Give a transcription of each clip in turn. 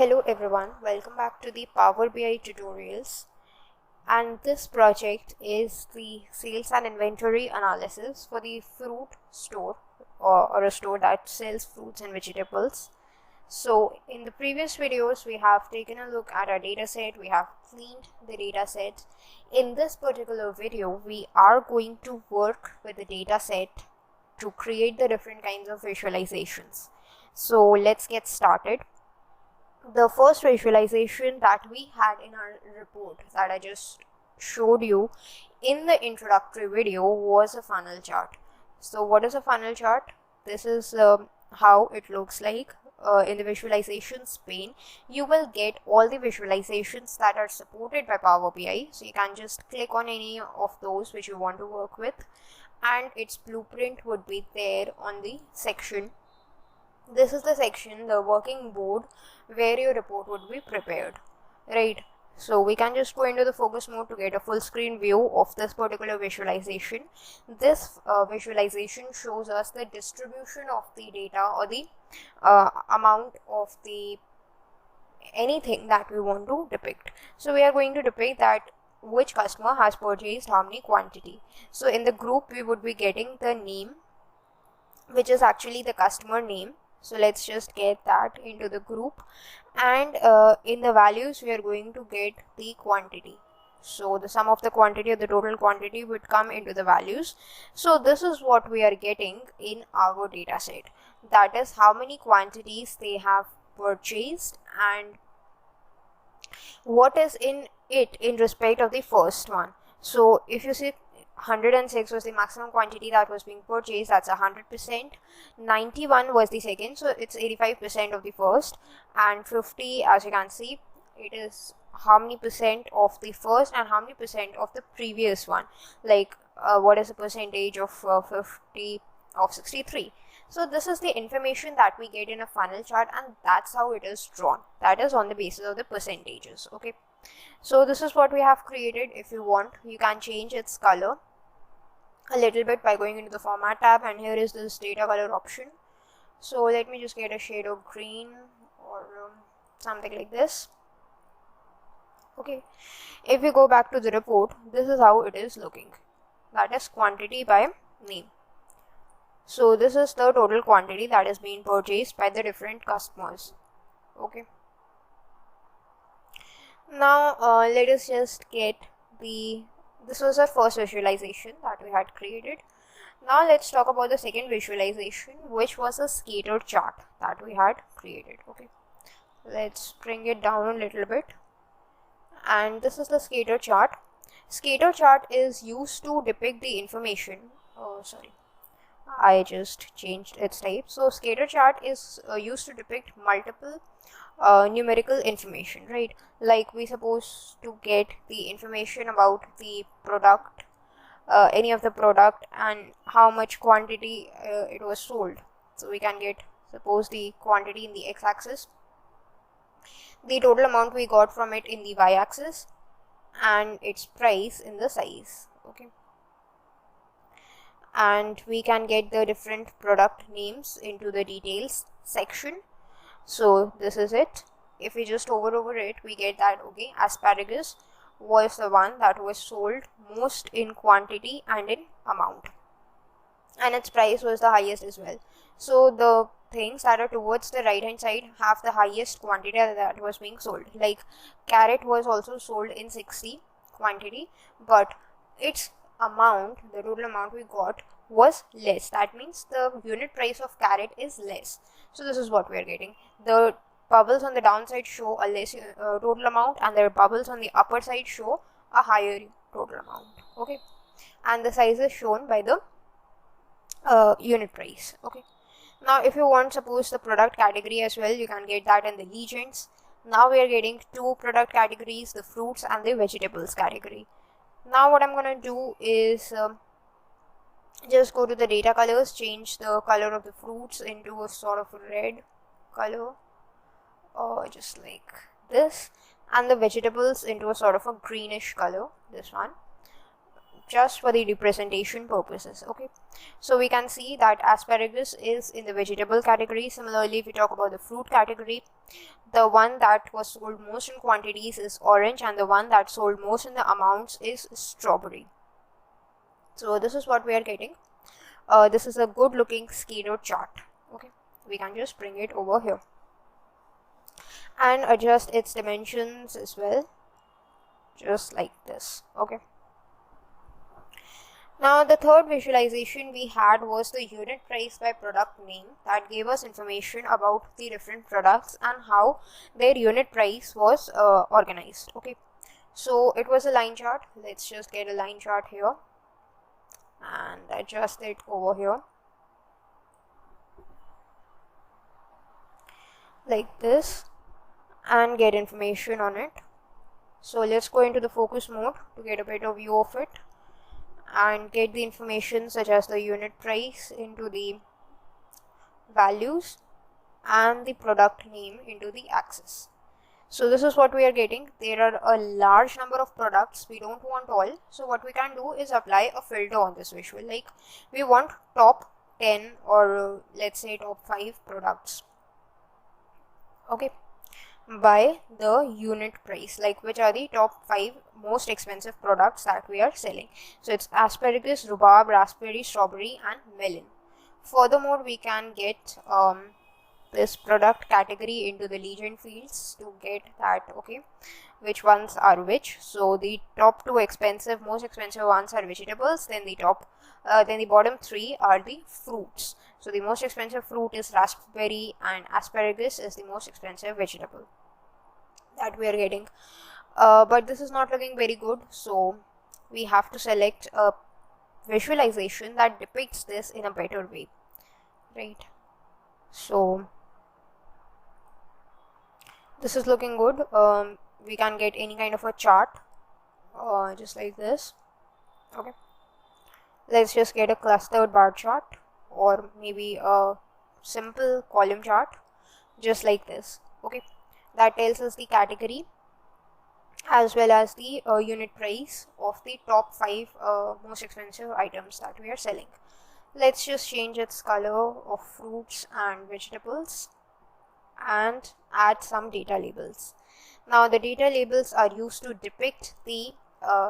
Hello everyone, welcome back to the Power BI tutorials, and this project is the sales and inventory analysis for the fruit store or a store that sells fruits and vegetables. So in the previous videos we have taken a look at our data set, we have cleaned the data set. In this particular video we are going to work with the data set to create the different kinds of visualizations. So let's get started. The first visualization that we had in our report that I just showed you in the introductory video was a funnel chart. So what is a funnel chart? This is how it looks like. In the visualizations pane, you will get all the visualizations that are supported by Power BI. So you can just click on any of those which you want to work with, and its blueprint would be there on the section. This is the section, the working board, where your report would be prepared, right? So we can just go into the focus mode to get a full screen view of this particular visualization. This visualization shows us the distribution of the data or the amount of the anything that we want to depict. So we are going to depict that which customer has purchased how many quantity. So in the group we would be getting the name, which is actually the customer name. So let's just get that into the group, and in the values we are going to get the quantity. So the sum of the quantity or the total quantity would come into the values. So this is what we are getting in our data set, that is how many quantities they have purchased and what is in it in respect of the first one. So if you see 106 was the maximum quantity that was being purchased, that's 100%. 91 was the second, so it's 85% of the first, and 50, as you can see, it is how many percent of the first and how many percent of the previous one. Like what is the percentage of 50 of 63. So this is the information that we get in a funnel chart, and that's how it is drawn. That is on the basis of the percentages. Okay, so this is what we have created. If you want, you can change its color a little bit by going into the format tab, and here is this data color option. So let me just get a shade of green or something like this. Okay, if we go back to the report, this is how it is looking, that is quantity by name. So this is the total quantity that is being purchased by the different customers. Okay, now let us just get this was our first visualization that we had created. Now let's talk about the second visualization, which was a scatter chart that we had created. Okay, let's bring it down a little bit, and this is the scatter chart. Scatter chart is used to depict the information. Oh, sorry, I just changed its type. So scatter chart is used to depict multiple numerical information, right? Like we supposed to get the information about the product, any of the product, and how much quantity it was sold. So we can get, suppose, the quantity in the x-axis, the total amount we got from it in the y-axis, and its price in the size. Okay, and we can get the different product names into the details section. So this is it. If we just hover over it, we get that okay, asparagus was the one that was sold most in quantity and in amount, and its price was the highest as well. So the things that are towards the right hand side have the highest quantity that was being sold. Like carrot was also sold in 60 quantity, but its amount, the total amount we got, was less. That means the unit price of carrot is less. So this is what we are getting. The bubbles on the downside show a less total amount, and the bubbles on the upper side show a higher total amount. Okay, and the size is shown by the unit price. Okay, now if you want, suppose, the product category as well, you can get that in the legends. Now we are getting two product categories, the fruits and the vegetables category. Now what I'm gonna do is just go to the data colors, change the color of the fruits into a sort of red color, or just like this, and the vegetables into a sort of a greenish color, this one. just for the representation purposes. Okay, so we can see that asparagus is in the vegetable category. Similarly, if we talk about the fruit category, the one that was sold most in quantities is orange, and the one that sold most in the amounts is strawberry. So this is what we are getting. This is a good looking scatter chart. Okay, we can just bring it over here and adjust its dimensions as well, just like this. Okay, now the third visualization we had was the unit price by product name. That gave us information about the different products and how their unit price was organized. Okay, so it was a line chart. Let's just get a line chart here and adjust it over here like this and get information on it. So let's go into the focus mode to get a better view of it and get the information such as the unit price into the values and the product name into the axis. So this is what we are getting. There are a large number of products. We don't want all. So what we can do is apply a filter on this visual. Like we want top 10 or let's say top 5 products. Okay, by the unit price, like which are the top 5 most expensive products that we are selling. So it's asparagus, rhubarb, raspberry, strawberry and melon. Furthermore, we can get this product category into the legend fields to get that, okay, which ones are which. So the top 2 most expensive ones are vegetables, then the bottom 3 are the fruits. So the most expensive fruit is raspberry and asparagus is the most expensive vegetable that we are getting. But this is not looking very good, so we have to select a visualization that depicts this in a better way, right? So this is looking good. We can get any kind of a chart just like this. Okay, let's just get a clustered bar chart or maybe a simple column chart just like this. Okay, that tells us the category as well as the unit price of the top 5 most expensive items that we are selling. Let's just change its color of fruits and vegetables and add some data labels. Now the data labels are used to depict the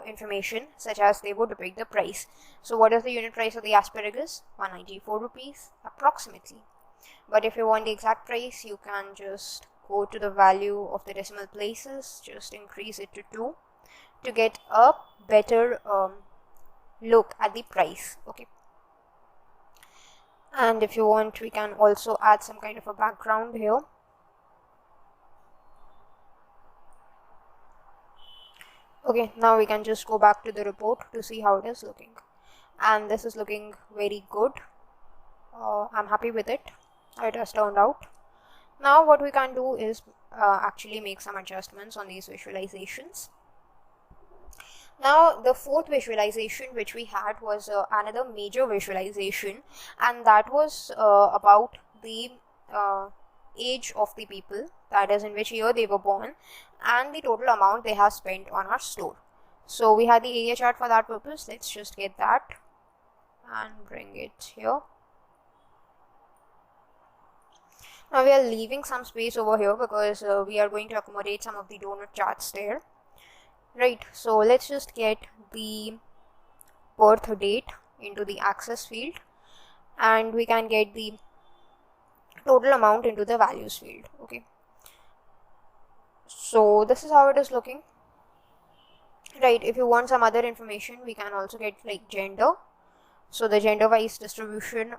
information, such as they would depict the price. So what is the unit price of the asparagus? 194 rupees approximately. But if you want the exact price, you can just go to the value of the decimal places, just increase it to 2 to get a better look at the price. Okay, and if you want, we can also add some kind of a background here. Okay, now we can just go back to the report to see how it is looking, and this is looking very good. I'm happy with it. It has turned out. Now what we can do is actually make some adjustments on these visualizations. Now the fourth visualization which we had was another major visualization, and that was about the age of the people, that is in which year they were born, and the total amount they have spent on our store. So we had the area chart for that purpose. Let's just get that and bring it here. Now we are leaving some space over here because we are going to accommodate some of the donut charts there, right? So let's just get the birth date into the axis field, and we can get the total amount into the values field. Okay, so this is how it is looking, right? If you want some other information, we can also get like gender. So the gender wise distribution,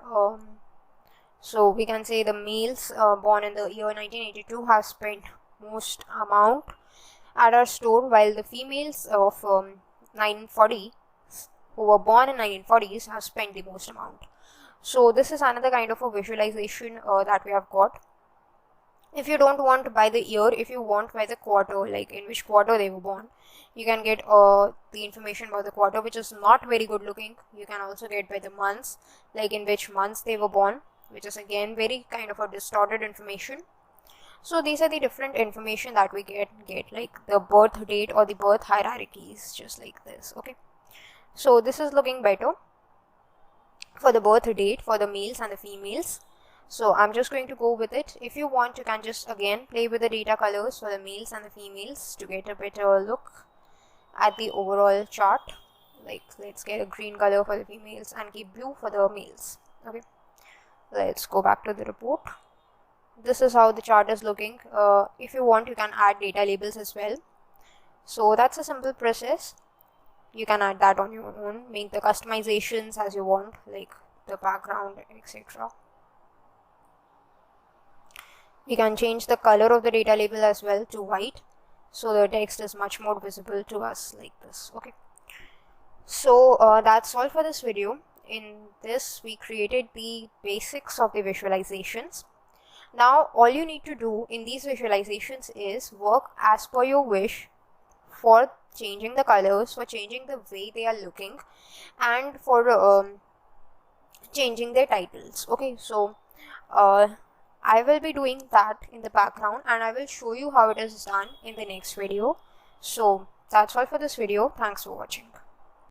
so we can say the males born in the year 1982 have spent most amount at our store, while the females of 1940 who were born in 1940s have spent the most amount. So this is another kind of a visualization that we have got. If you don't want by the year, if you want by the quarter, like in which quarter they were born, you can get the information about the quarter, which is not very good looking. You can also get by the months, like in which months they were born, which is again very kind of a distorted information. So these are the different information that we get like the birth date or the birth hierarchies, just like this. Okay, So this is looking better for the birth date for the males and the females. So I'm just going to go with it. If you want, you can just again play with the data colors for the males and the females to get a better look at the overall chart. Like, let's get a green color for the females and keep blue for the males. Okay, let's go back to the report. This is how the chart is looking. If you want, you can add data labels as well. So that's a simple process. You can add that on your own, make the customizations as you want, like the background, etc. We can change the color of the data label as well to white, so the text is much more visible to us like this. Okay, so that's all for this video. In this, we created the basics of the visualizations. Now all you need to do in these visualizations is work as per your wish for changing the colors, for changing the way they are looking, and for changing their titles. Okay, so I will be doing that in the background and I will show you how it is done in the next video. So that's all for this video. Thanks for watching.